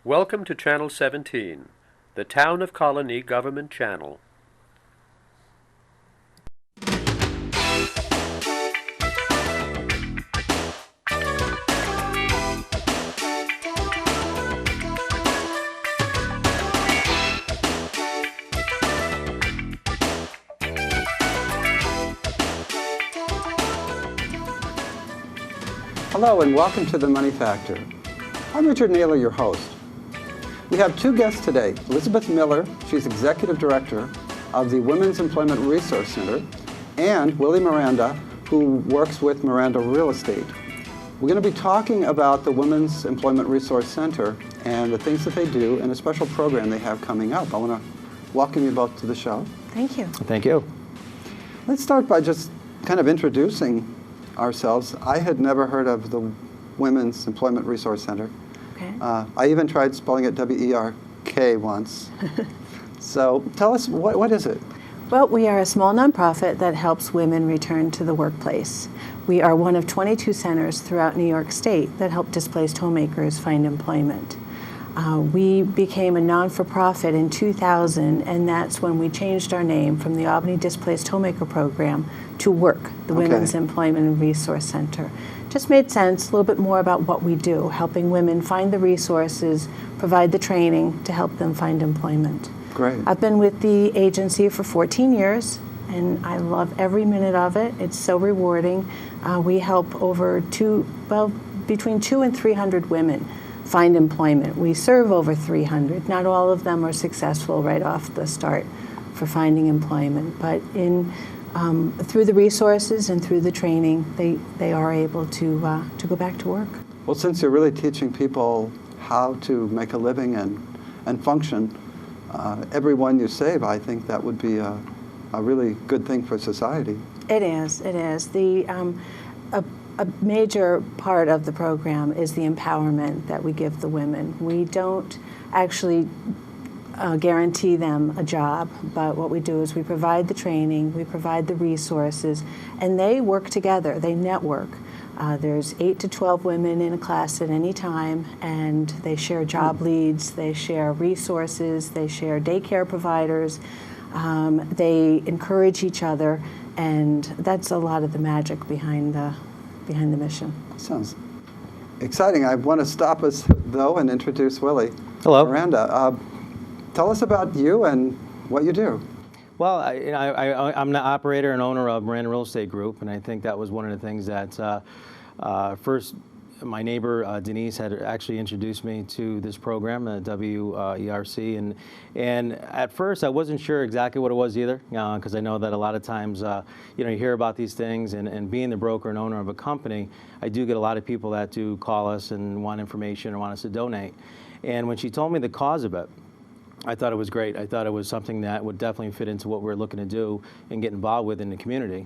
Welcome to Channel 17, the Town of Colonie Government Channel. Hello and welcome to The Money Factor. I'm Richard Naylor, your host. We have two guests today, Elizabeth Miller, she's Executive Director of the Women's Employment Resource Center, and Willie Miranda, who works with Miranda Real Estate. We're going to be talking about the Women's Employment Resource Center and the things that they do and a special program they have coming up. I want to welcome you both to the show. Thank you. Thank you. Let's start by just kind of introducing ourselves. I had never heard of the Women's Employment Resource Center. Okay. I even tried spelling it W-E-R-K once. So tell us, what is it? Well, we are a small nonprofit that helps women return to the workplace. We are one of 22 centers throughout New York State that help displaced homemakers find employment. We became a non-for-profit in 2000, and that's when we changed our name from the Albany Displaced Homemaker Program to WERC, the Women's Employment and Resource Center. Just made sense, a little bit more about what we do, helping women find the resources, provide the training to help them find employment. Great. I've been with the agency for 14 years, and I love every minute of it. It's so rewarding. We help between 200 and 300 women find employment. We serve over 300. Not all of them are successful right off the start for finding employment, but through the resources and through the training, they are able to go back to work. Well, since you're really teaching people how to make a living and function, everyone you save, I think that would be a really good thing for society. It is. A major part of the program is the empowerment that we give the women. We don't actually guarantee them a job, but what we do is we provide the training, we provide the resources, and they work together, they network. There's 8 to 12 women in a class at any time, and they share job leads, they share resources, they share daycare providers, they encourage each other, and that's a lot of the magic behind the mission. Sounds exciting. I want to stop us, though, and introduce Willie. Hello. Miranda, tell us about you and what you do. Well, I'm the operator and owner of Miranda Real Estate Group, and I think that was one of the things that first my neighbor Denise had actually introduced me to this program, WERC, and at first I wasn't sure exactly what it was either, because I know that a lot of times you hear about these things, and being the broker and owner of a company, I do get a lot of people that do call us and want information or want us to donate. And when she told me the cause of it, I thought it was great. I thought it was something that would definitely fit into what we're looking to do and get involved with in the community.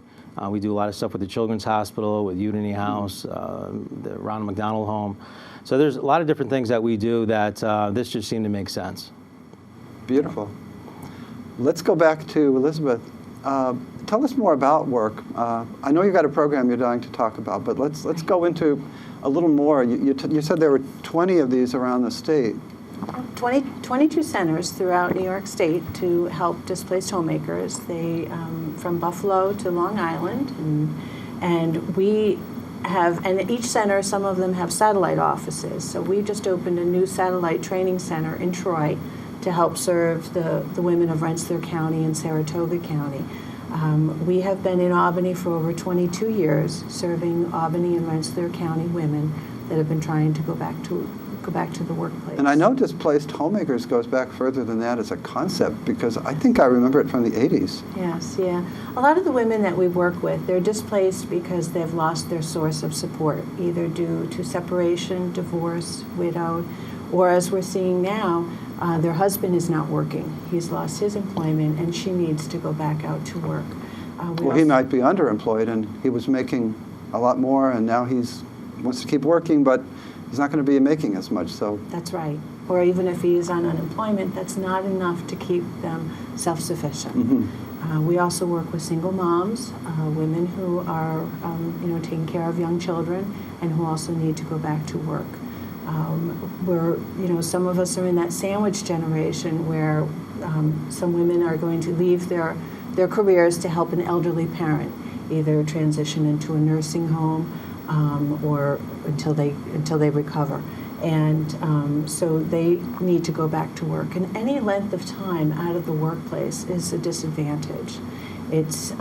We do a lot of stuff with the Children's Hospital, with Unity House, the Ronald McDonald Home. So there's a lot of different things that we do that this just seemed to make sense. Beautiful. Let's go back to Elizabeth. Tell us more about WERC. I know you've got a program you're dying to talk about, but let's go into a little more. You said there were 20 of these around the state. 22 centers throughout New York State to help displaced homemakers. They from Buffalo to Long Island, and we have, and each center, some of them have satellite offices. So we just opened a new satellite training center in Troy to help serve the women of Rensselaer County and Saratoga County. We have been in Albany for over 22 years, serving Albany and Rensselaer County women that have been trying to go back to the workplace. And I know displaced homemakers goes back further than that as a concept, because I think I remember it from the 80s. Yes, yeah. A lot of the women that we work with, they're displaced because they've lost their source of support, either due to separation, divorce, widowed, or as we're seeing now, their husband is not working. He's lost his employment, and she needs to go back out to work. Well, he might be underemployed, and he was making a lot more, and now wants to keep working, but he's not going to be making as much. So that's right. Or even if he is on unemployment, that's not enough to keep them self-sufficient. Mm-hmm. We also work with single moms, women who are taking care of young children and who also need to go back to work. Some of us are in that sandwich generation where some women are going to leave their careers to help an elderly parent, either transition into a nursing home or until they recover. And so they need to go back to work. And any length of time out of the workplace is a disadvantage. It's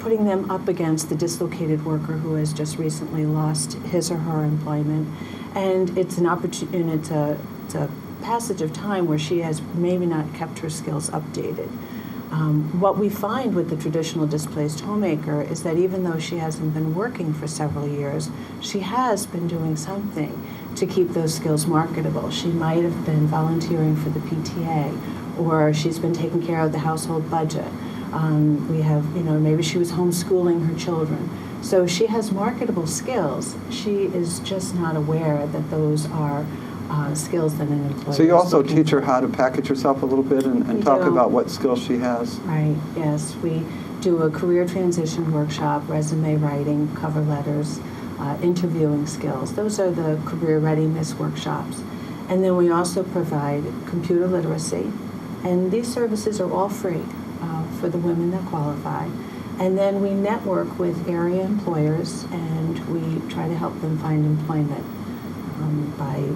putting them up against the dislocated worker who has just recently lost his or her employment. And it's an opportunity, and it's a passage of time where she has maybe not kept her skills updated. What we find with the traditional displaced homemaker is that even though she hasn't been working for several years, she has been doing something to keep those skills marketable. She might have been volunteering for the PTA, or she's been taking care of the household budget. We have, maybe she was homeschooling her children. So she has marketable skills. She is just not aware that those are skills that an employer. So you also is teach her how to package herself a little bit and talk about what skills she has. Right, yes. We do a career transition workshop, resume writing, cover letters, interviewing skills. Those are the career readiness workshops. And then we also provide computer literacy. And these services are all free for the women that qualify. And then we network with area employers, and we try to help them find employment by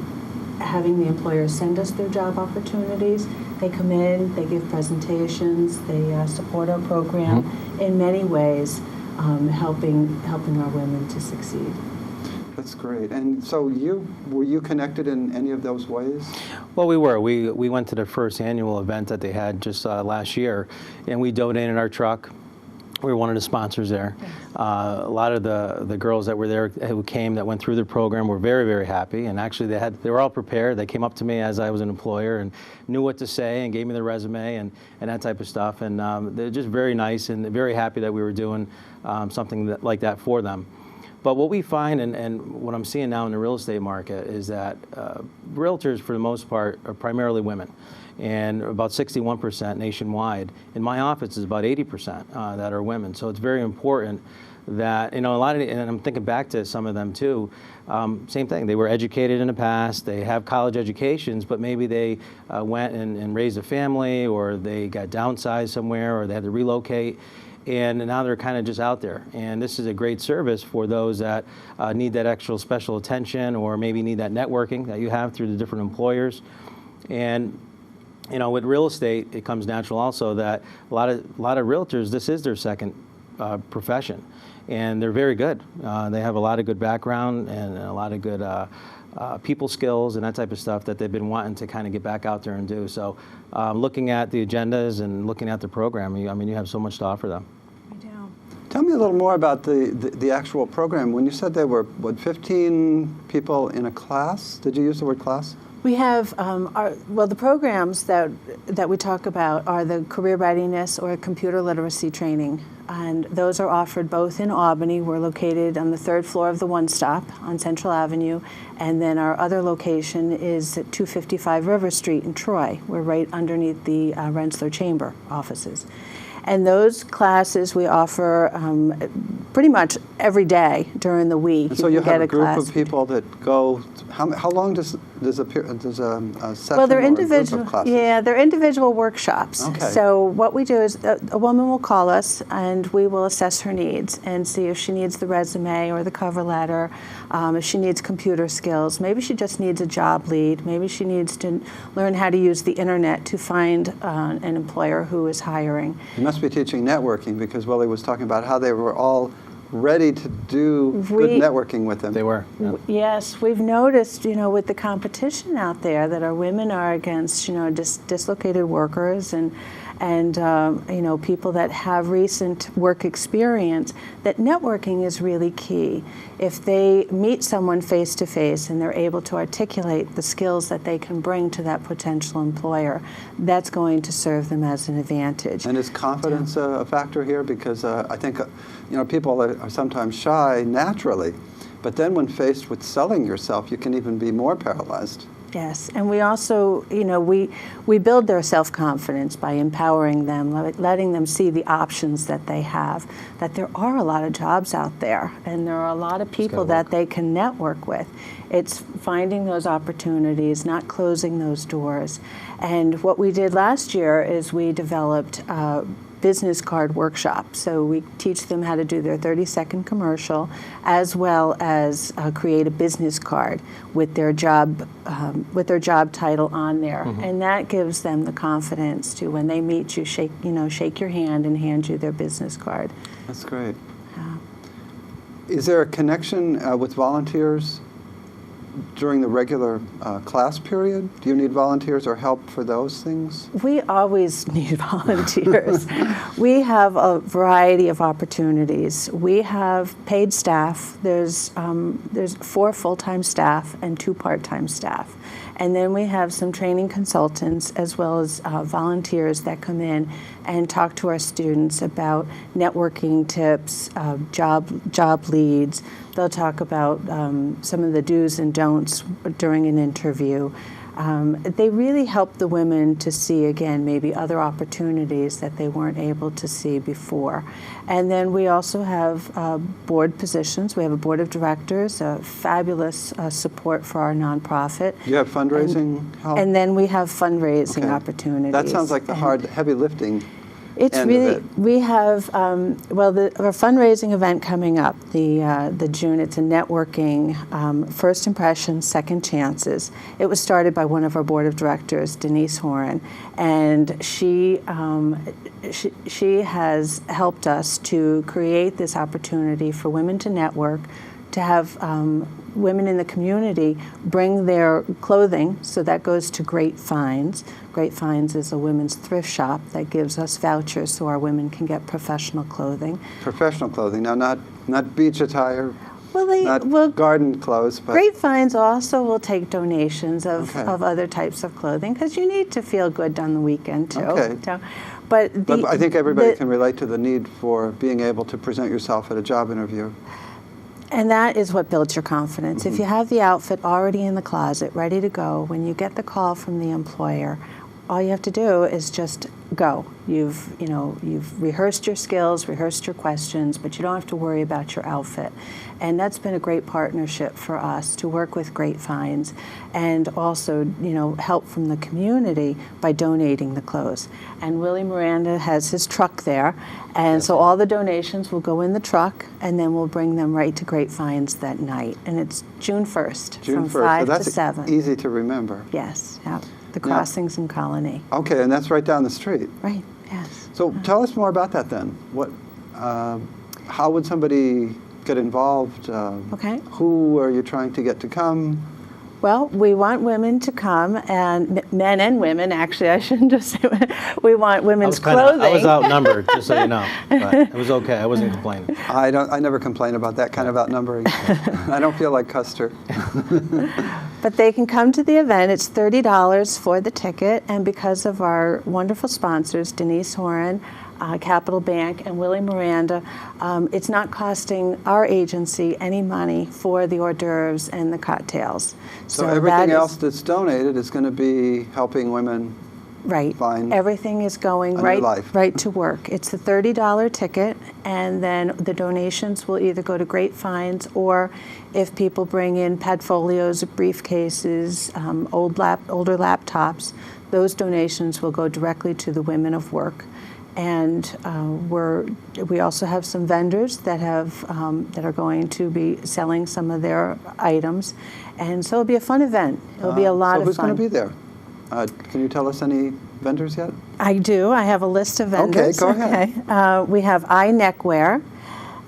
having the employers send us their job opportunities. They come in, they give presentations, they support our program in many ways, helping our women to succeed. That's great. And so were you connected in any of those ways? Well, we were. We went to the first annual event that they had just last year, and we donated our truck. We were one of the sponsors there. Yes. A lot of the girls that were there who came that went through the program were very, very happy, and actually they were all prepared. They came up to me as I was an employer and knew what to say and gave me the resume and that type of stuff. And they're just very nice and very happy that we were doing something like that for them. But what we find, and what I'm seeing now in the real estate market, is that realtors, for the most part, are primarily women, and about 61% nationwide. In my office is about 80% that are women. So it's very important that, a lot of, and I'm thinking back to some of them too, same thing. They were educated in the past, they have college educations, but maybe they went and raised a family, or they got downsized somewhere, or they had to relocate. And now they're kind of just out there. And this is a great service for those that need that extra special attention, or maybe need that networking that you have through the different employers. And with real estate, it comes natural also that a lot of realtors, this is their second profession, and they're very good. They have a lot of good background and a lot of good people skills and that type of stuff that they've been wanting to kind of get back out there and do. So looking at the agendas and looking at the program, you have so much to offer them. Tell me a little more about the actual program. When you said there were, 15 people in a class? Did you use the word class? We have, the programs that we talk about are the career readiness or computer literacy training. And those are offered both in Albany. We're located on the 3rd floor of the One Stop on Central Avenue. And then our other location is at 255 River Street in Troy. We're right underneath the Rensselaer Chamber offices. And those classes we offer pretty much every day during the week. And so you have a group of people that go. How long does a session well, they're or individual, a group of classes? Yeah, they're individual workshops. Okay. So what we do is a woman will call us, and we will assess her needs and see if she needs the resume or the cover letter, if she needs computer skills. Maybe she just needs a job lead. Maybe she needs to learn how to use the internet to find an employer who is hiring. You must be teaching networking, because Willie was talking about how they were all ready to do good networking with them. They were. Yeah. Yes, we've noticed, with the competition out there, that our women are against, dislocated workers and people that have recent work experience, that networking is really key. If they meet someone face to face and they're able to articulate the skills that they can bring to that potential employer, that's going to serve them as an advantage. And is confidence a factor here? Because I think people are sometimes shy naturally, but then when faced with selling yourself, you can even be more paralyzed. Yes, and we also, we build their self-confidence by empowering them, letting them see the options that they have, that there are a lot of jobs out there, and there are a lot of people that they can network with. It's finding those opportunities, not closing those doors. And what we did last year is we developed business card workshop. So we teach them how to do their 30-second commercial, as well as create a business card with their job title on there, and that gives them the confidence to, when they meet you, shake your hand and hand you their business card. That's great. Is there a connection with volunteers during the regular class period? Do you need volunteers or help for those things? We always need volunteers. We have a variety of opportunities. We have paid staff. There's 4 full-time staff and 2 part-time staff. And then we have some training consultants as well as volunteers that come in and talk to our students about networking tips, job leads. They'll talk about some of the do's and don'ts during an interview. They really help the women to see, again, maybe other opportunities that they weren't able to see before. And then we also have board positions. We have a board of directors, fabulous support for our nonprofit. You have fundraising help? And then we have fundraising opportunities. That sounds like the hard, heavy lifting. It's really, we have, our fundraising event coming up, the June, it's a networking, first impressions, second chances. It was started by one of our board of directors, Denise Horan, and she has helped us to create this opportunity for women to network, to have women in the community bring their clothing, so that goes to Great Finds. Great Finds is a women's thrift shop that gives us vouchers so our women can get professional clothing. Professional clothing, now not beach attire, not garden clothes. But Great Finds also will take donations of other types of clothing, because you need to feel good on the weekend too. Okay. So, but I think everybody can relate to the need for being able to present yourself at a job interview. And that is what builds your confidence. If you have the outfit already in the closet, ready to go, when you get the call from the employer, all you have to do is just go. You've rehearsed your skills, rehearsed your questions, but you don't have to worry about your outfit. And that's been a great partnership for us to work with Great Finds, and also, help from the community by donating the clothes. And Willie Miranda has his truck there, and so all the donations will go in the truck, and then we'll bring them right to Great Finds that night. And it's June 1st, from 5 so that's to 7. Easy to remember. Yes, yeah. The crossings in Colonie. Okay, and that's right down the street. Right, yes. So tell us more about that then. How would somebody get involved? Who are you trying to get to come? Well, we want women to come, and men and women, actually, I shouldn't just say, we want women's clothing. I was outnumbered, just so you know, but it was okay. I wasn't complaining. I never complain about that kind of outnumbering. I don't feel like Custer. But they can come to the event. It's $30 for the ticket, and because of our wonderful sponsors, Denise Horan, Capital Bank, and Willie Miranda, it's not costing our agency any money for the hors d'oeuvres and the cocktails. So everything else that's donated is going to be helping women. Right. Find everything is going right to work. It's a $30 ticket, and then the donations will either go to Great Finds, or if people bring in padfolios, briefcases, older laptops, those donations will go directly to the women of WERC. And we also have some vendors that are going to be selling some of their items, and so it'll be a fun event. It'll be a lot of fun. So who's going to be there? Can you tell us any vendors yet? I do. I have a list of vendors. Okay, go ahead. Okay. We have iNeckwear,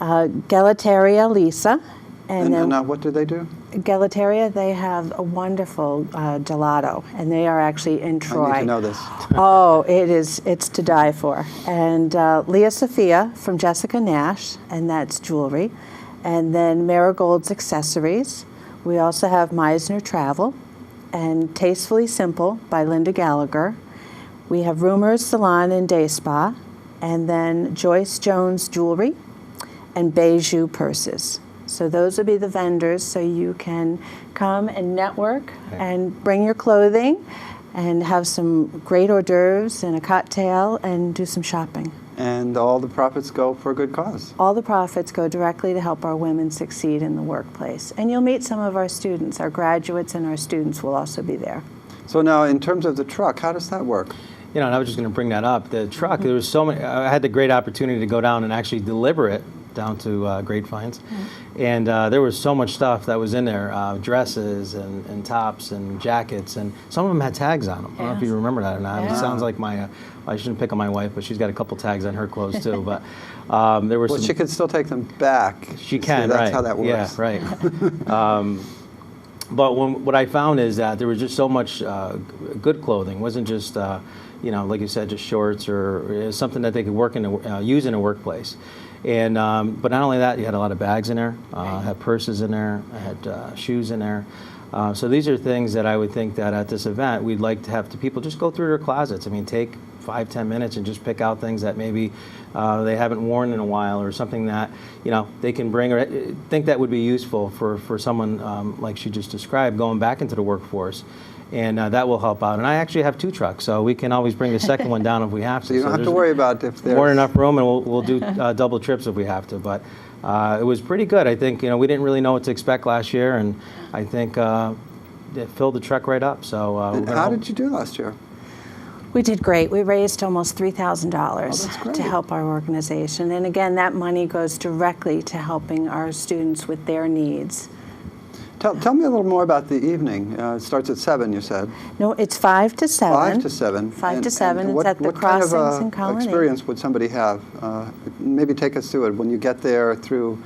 Gelateria Lisa, and then what do they do? Gelateria, they have a wonderful gelato, and they are actually in Troy. I need to know this. Oh, it's to die for. And Leah Sophia from Jessica Nash, and that's jewelry. And then Marigold's Accessories. We also have Meisner Travel, and Tastefully Simple by Linda Gallagher. We have Rumors Salon and Day Spa, and then Joyce Jones Jewelry, and Beiju Purses. So those will be the vendors, so you can come and network and bring your clothing and have some great hors d'oeuvres and a cocktail and do some shopping. And all the profits go for a good cause. All the profits go directly to help our women succeed in the workplace. And you'll meet some of our students. Our graduates and our students will also be there. So now, in terms of the truck, how does that work? You know, and I was just going to bring that up. The truck, there was so many. I had the great opportunity to go down and actually deliver it down to Grapevines, and there was so much stuff that was in there, dresses and tops and jackets, and some of them had tags on them. I don't know if you remember that or not. It sounds like my, I shouldn't pick on my wife, but she's got a couple tags on her clothes too. But there were Well, some. she can still take them back. She can, That's right? how that works. Yeah, right. But what I found is that there was just so much good clothing. It wasn't just, you know, like you said, just shorts or something that they could work in, use in a workplace. And but not only that, you had a lot of bags in there. I had purses in there. I had shoes in there. So these are things that I would think that at this event we'd like to have the people just go through their closets. I mean, take 5-10 minutes and just pick out things that maybe they haven't worn in a while, or something that, you know, they can bring, or think that would be useful for someone like she just described, going back into the workforce. And that will help out. And I actually have 2 trucks, so we can always bring the second one down if we have to. So you don't have to worry about if there's more than enough room, and we'll do double trips if we have to. But it was pretty good. I think, you know, we didn't really know what to expect last year, and I think it filled the truck right up. So And how did you do last year? We did great. We raised almost $3,000 that's great. to help our organization. And again, that money goes directly to helping our students with their needs. Tell me a little more about the evening. It starts at 7, you said. No, it's 5 to 7. 5 to 7. 5 to 7. It's What, at the what kind crossings of in Colonie. experience would somebody have? Maybe take us through it. When you get there, through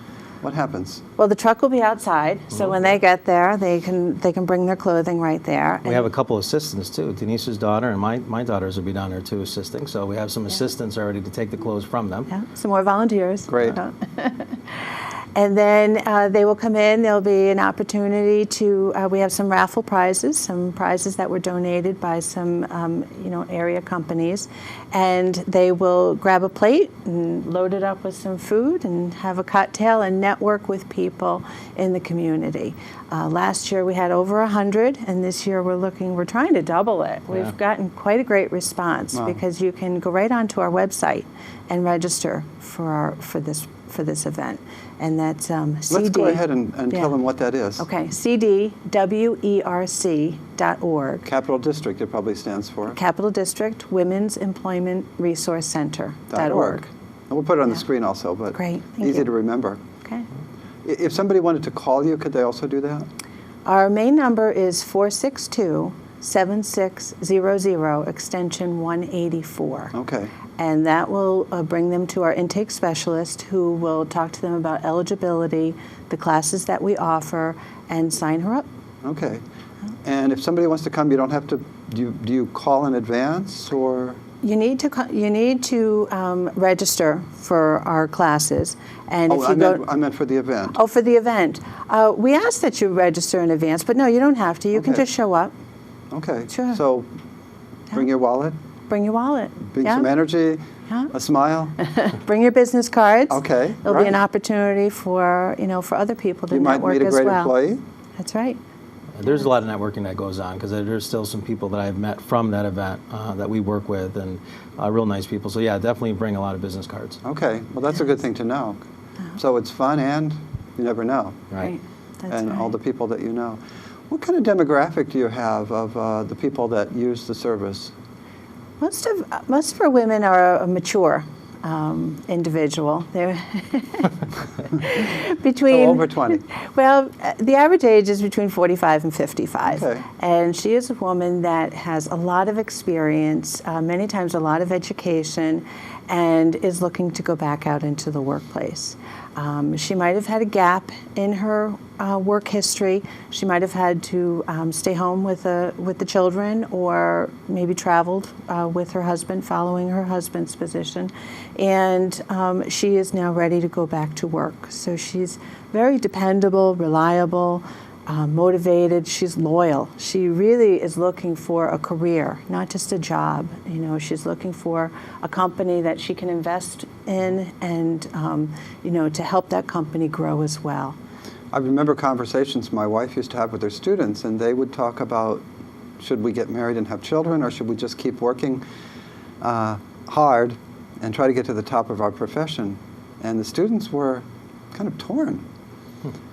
what happens? Well, the truck will be outside, so when they get there, they can bring their clothing right there. we have a couple of assistants too. Denise's daughter and my daughters will be down there too, assisting. So we have some assistants already to take the clothes from them. Yeah, some more volunteers. Great. And then they will come in. There'll be an opportunity to, we have some raffle prizes, some prizes that were donated by some, you know, area companies. And they will grab a plate and load it up with some food and have a cocktail and network with people in the community. Last year we had over 100, and this year we're trying to double it. We've gotten quite a great response because you can go right onto our website and register for this event. And that's CD. Let's go ahead and tell them what that is. Okay, cdwerc.org. Capital District, it probably stands for. Capital District Women's Employment Resource Center.org. And we'll put it on the screen also, but Great, thank easy you. to remember. Okay. If somebody wanted to call you, could they also do that? Our main number is 462-7600, extension 184. Okay. And that will bring them to our intake specialist, who will talk to them about eligibility, the classes that we offer, and sign her up. Okay. And if somebody wants to come, you don't have to, do you call in advance, or? You need to register for our classes, and if you I meant for the event. Oh, for the event. We ask that you register in advance, but no, you don't have to. You can Okay. just show up. Okay. Sure. So bring your wallet, Bring your wallet. bring Yeah. some energy, Yeah. a smile. Bring your business cards. Okay, There'll be an right. opportunity for for other people to You might network meet a as great well. employee. That's right. There's a lot of networking that goes on, because there's still some people that I've met from that event that we work with, and real nice people. So yeah, definitely bring a lot of business cards. Okay, well, that's a good thing to know. So it's fun, and you never know. Right. That's And right. all the people that you know. What kind of demographic do you have of the people that use the service? Most of our women are a mature individual. They're between So over 20. Well, the average age is between 45 and 55. Okay. And she is a woman that has a lot of experience, many times a lot of education, and is looking to go back out into the workplace. She might have had a gap in her work history. She might have had to stay home with the children, or maybe traveled with her husband, following her husband's position. And she is now ready to go back to work. So she's very dependable, reliable, motivated. She's loyal. She really is looking for a career, not just a job. She's looking for a company that she can invest in, and to help that company grow as well. I remember conversations my wife used to have with her students, and they would talk about, should we get married and have children, or should we just keep working hard and try to get to the top of our profession? And the students were kind of torn.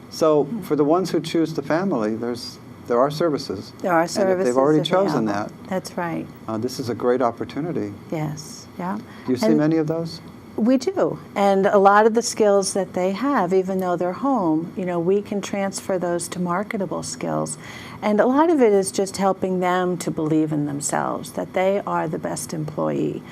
So for the ones who choose the family, there are services. There are And services. if they've already chosen available. that, That's right. this is a great opportunity. Yes. Yeah. Do you see And many of those? we do. And a lot of the skills that they have, even though they're home, we can transfer those to marketable skills. And a lot of it is just helping them to believe in themselves, that they are the best employee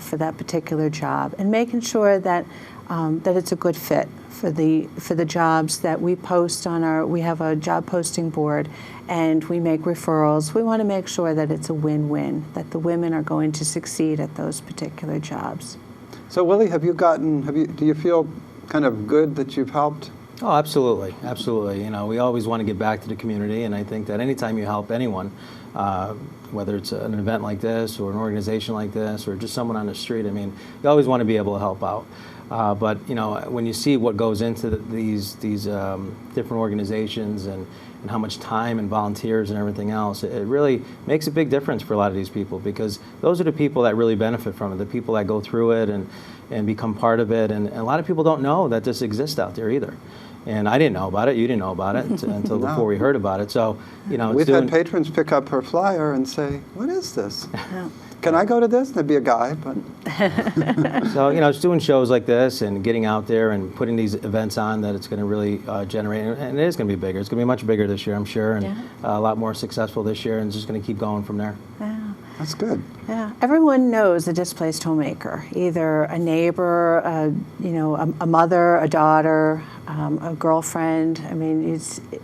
for that particular job, and making sure that that it's a good fit for the jobs that we post on we have a job posting board, and we make referrals. We want to make sure that it's a win-win, that the women are going to succeed at those particular jobs. So Willie, do you feel kind of good that you've helped? Oh, absolutely, absolutely. We always want to give back to the community, and I think that anytime you help anyone, whether it's an event like this or an organization like this or just someone on the street, you always want to be able to help out. But when you see what goes into these different organizations and how much time and volunteers and everything else, it really makes a big difference for a lot of these people, because those are the people that really benefit from it, the people that go through it and become part of it. And a lot of people don't know that this exists out there either. And I didn't know about it. You didn't know about it until No. before we heard about it. So, We've had patrons pick up her flyer and say, "What is this? Can I go to this?" And there'd be a guy, but So, it's doing shows like this and getting out there and putting these events on that it's going to really generate, and it is going to be bigger. It's going to be much bigger this year, I'm sure, and Yeah. a lot more successful this year, and it's just going to keep going from there. Yeah. that's good. Yeah, everyone knows a displaced homemaker, either a neighbor, a mother, a daughter, a girlfriend.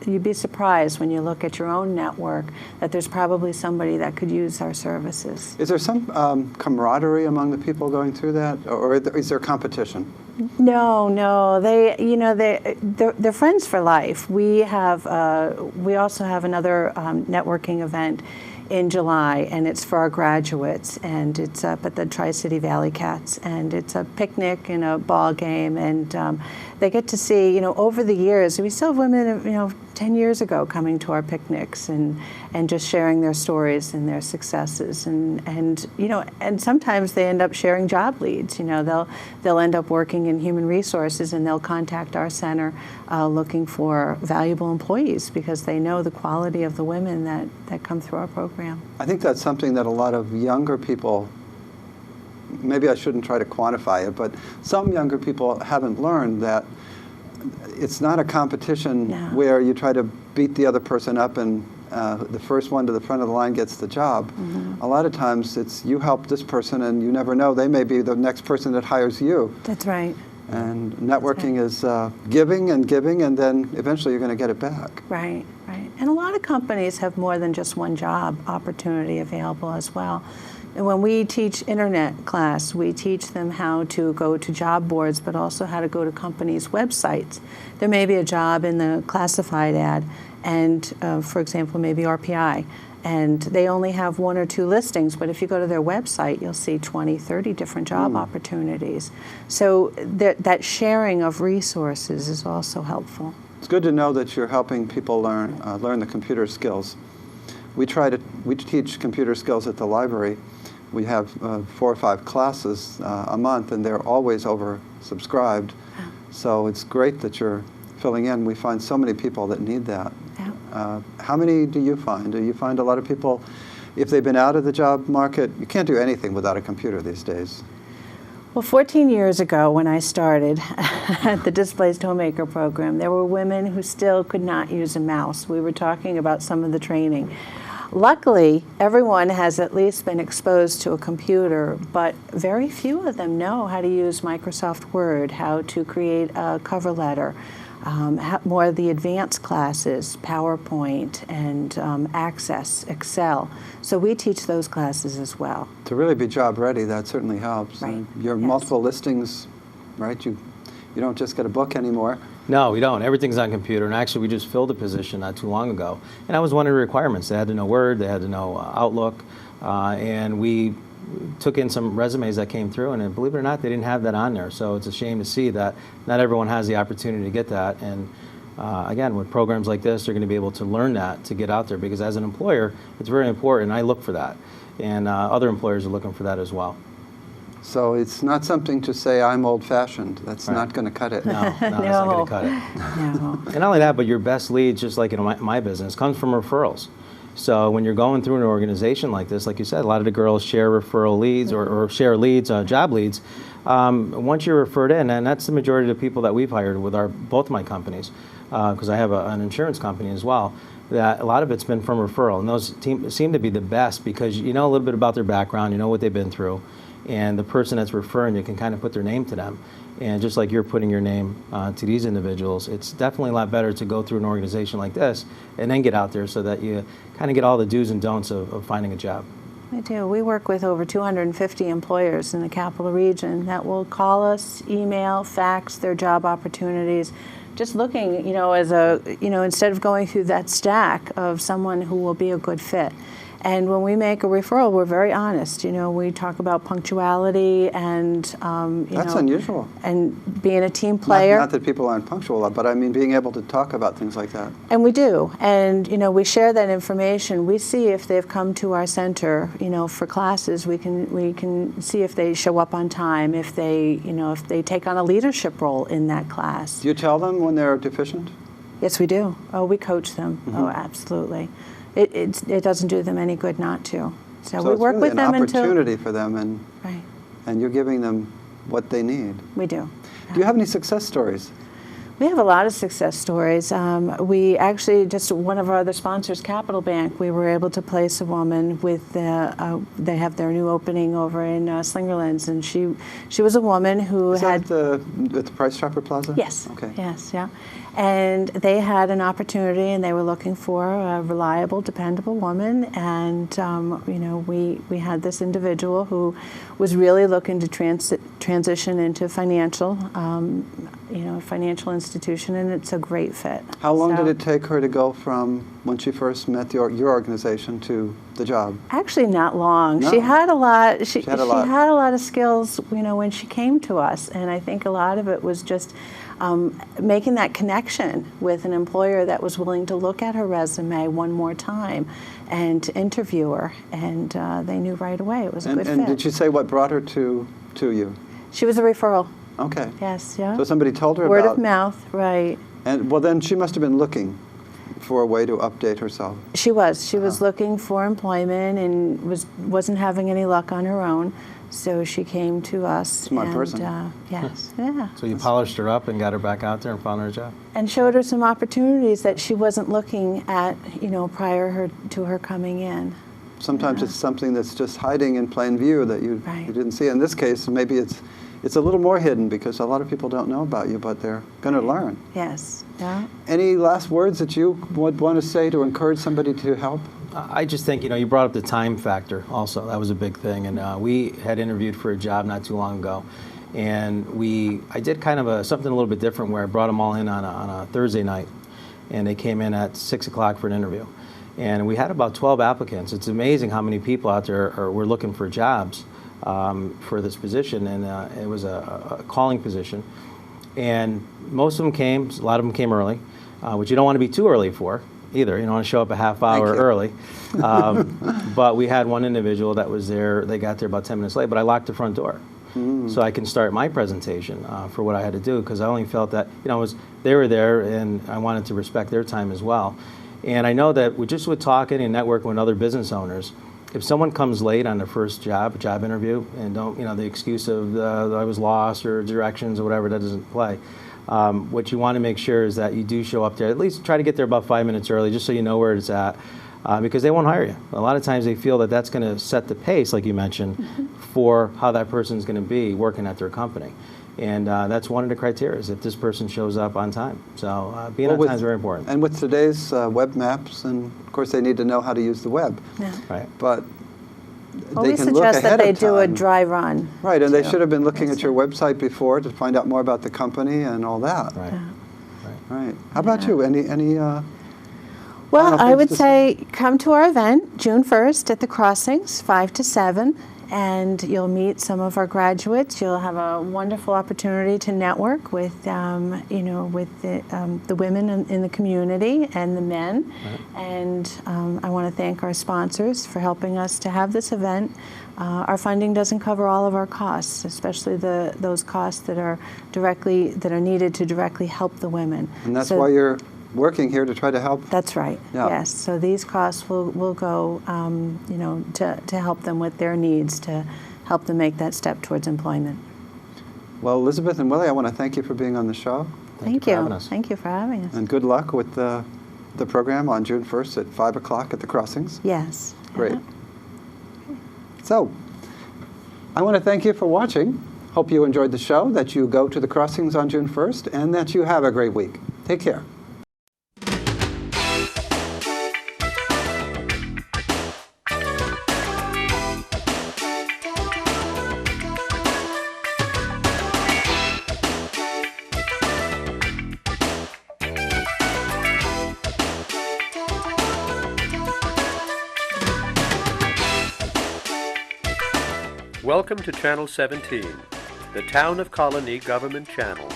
You'd be surprised when you look at your own network that there's probably somebody that could use our services. Is there some camaraderie among the people going through that, or is there competition? No, they're friends for life. We also have another networking event in July, and it's for our graduates, and it's up at the Tri-City Valley Cats, and it's a picnic and a ball game, and they get to see, over the years, we still have women, 10 years ago coming to our picnics and just sharing their stories and their successes, and sometimes they end up sharing job leads. They'll end up working in human resources, and they'll contact our center looking for valuable employees because they know the quality of the women that come through our program. I think that's something that a lot of younger people, maybe I shouldn't try to quantify it, but some younger people haven't learned that it's not a competition where you try to beat the other person up and the first one to the front of the line gets the job. Mm-hmm. A lot of times it's you help this person and you never know, they may be the next person that hires you. That's right. And networking is giving, and then eventually you're going to get it back. Right. And a lot of companies have more than just one job opportunity available as well. And when we teach internet class, we teach them how to go to job boards, but also how to go to companies' websites. There may be a job in the classified ad, and for example, maybe RPI, and they only have 1 or 2 listings, but if you go to their website, you'll see 20, 30 different job opportunities. So that sharing of resources is also helpful. It's good to know that you're helping people learn the computer skills. We teach computer skills at the library. We have 4 or 5 classes a month, and they're always oversubscribed. So it's great that you're filling in. We find so many people that need that. How many do you find? Do you find a lot of people, if they've been out of the job market, you can't do anything without a computer these days? Well, 14 years ago when I started at the Displaced Homemaker program, there were women who still could not use a mouse. We were talking about some of the training. Luckily, everyone has at least been exposed to a computer, but very few of them know how to use Microsoft Word, how to create a cover letter, more of the advanced classes, PowerPoint and Access, Excel. So we teach those classes as well. To really be job ready, that certainly helps. Right. Your multiple listings, right? You don't just get a book anymore. No, we don't. Everything's on computer. And actually, we just filled a position not too long ago. And that was one of the requirements. They had to know Word, they had to know Outlook. And we took in some resumes that came through, and believe it or not, they didn't have that on there. So it's a shame to see that not everyone has the opportunity to get that. And Again, with programs like this, they're going to be able to learn that to get out there, because as an employer, it's very important. I look for that, and other employers are looking for that as well. So it's not something to say, I'm old-fashioned. That's not going to cut it. No, that's not going to cut it. No. And not only that, but your best leads, just like in my business, comes from referrals. So when you're going through an organization like this, like you said, a lot of the girls share referral leads or share leads, job leads. Once you're referred in, and that's the majority of the people that we've hired with both of my companies, because I have an insurance company as well, that a lot of it's been from referral. And those seem to be the best, because you know a little bit about their background, you know what they've been through, and the person that's referring you can kind of put their name to them. And just like you're putting your name to these individuals, it's definitely a lot better to go through an organization like this and then get out there so that you kind of get all the do's and don'ts of finding a job. We do. We work with over 250 employers in the capital region that will call us, email, fax their job opportunities. Just looking, instead of going through that stack of someone who will be a good fit. And when we make a referral, we're very honest. We talk about punctuality and, That's unusual. And being a team player. Not that people aren't punctual, but I mean being able to talk about things like that. And we do. And, we share that information. We see if they've come to our center, for classes. We can see if they show up on time, if they take on a leadership role in that class. Do you tell them when they're deficient? Yes, we do. Oh, we coach them. Mm-hmm. Oh, absolutely. It doesn't do them any good not to. So we work it's really with them an until opportunity for them, right. And you're giving them what they need. We do. Do you have any success stories? We have a lot of success stories. We actually, just one of our other sponsors, Capital Bank, we were able to place a woman with, they have their new opening over in Slingerlands, and she was a woman who had... Is that at the Price Chopper Plaza? Yes. Okay. Yes, yeah. And they had an opportunity, and they were looking for a reliable, dependable woman. And we had this individual who was really looking to transition into financial institution, and it's a great fit. How long did it take her to go from when she first met your organization to the job? Actually, not long. No. She had a lot. She had a lot. had a lot of skills, when she came to us, and I think a lot of it was just making that connection with an employer that was willing to look at her resume one more time and to interview her, and they knew right away it was a good fit. And did she say what brought her to you? She was a referral. Okay. Yes, yeah. So somebody told her Word about... of mouth, right. And well, then she must have been looking for a way to update herself. She was. She was looking for employment and wasn't having any luck on her own. So she came to us. Smart person. Yes, yeah. So you polished her up and got her back out there and found her a job? And showed her some opportunities that she wasn't looking at, prior to her coming in. Sometimes it's something that's just hiding in plain view that you didn't see. In this case, maybe it's a little more hidden because a lot of people don't know about you, but they're going to learn. Yes. Yeah. Any last words that you would want to say to encourage somebody to help? I just think, you brought up the time factor also. That was a big thing. And we had interviewed for a job not too long ago. And I did kind of something a little bit different where I brought them all in on a Thursday night. And they came in at 6 o'clock for an interview. And we had about 12 applicants. It's amazing how many people out there were looking for jobs for this position. And it was a calling position. And most of them came, a lot of them came early, which you don't want to be too early for either. You don't want to show up a half hour early. But we had one individual that was there, they got there about 10 minutes late, but I locked the front door. So I can start my presentation for what I had to do, because I only felt that, they were there and I wanted to respect their time as well. And I know that with talking and networking with other business owners, if someone comes late on their first job interview, and don't, the excuse of I was lost or directions or whatever, that doesn't play. What you want to make sure is that you do show up there. At least try to get there about 5 minutes early, just so you know where it's at, because they won't hire you. A lot of times they feel that that's going to set the pace, like you mentioned, for how that person's going to be working at their company. And that's one of the criteria, is if this person shows up on time. So being on time is very important. And with today's web maps, and of course they need to know how to use the web. Yeah. Right. But Well, they we can look suggest ahead that they of do a time. dry run. Right, and they too. should have been looking at your website before to find out more about the company and all that. Right. Right. How about you? Any Well, final I things would to say come to our event June 1st at the Crossings, 5 to 7. and you'll meet some of our graduates. You'll have a wonderful opportunity to network with, with the women in the community and the men. Right. And I want to thank our sponsors for helping us to have this event. Our funding doesn't cover all of our costs, especially those costs that are needed to directly help the women. And that's why you're working here to try to help. That's right. Yeah. Yes. So these costs will go, to help them with their needs, to help them make that step towards employment. Well, Elizabeth and Willie, I want to thank you for being on the show. Thank you. Thank you for having us. And good luck with the program on June 1st at 5 o'clock at the crossings. Yes. Great. So, I want to thank you for watching. Hope you enjoyed the show, that you go to the crossings on June 1st, and that you have a great week. Take care. Welcome to Channel 17, the Town of Colonie Government Channel.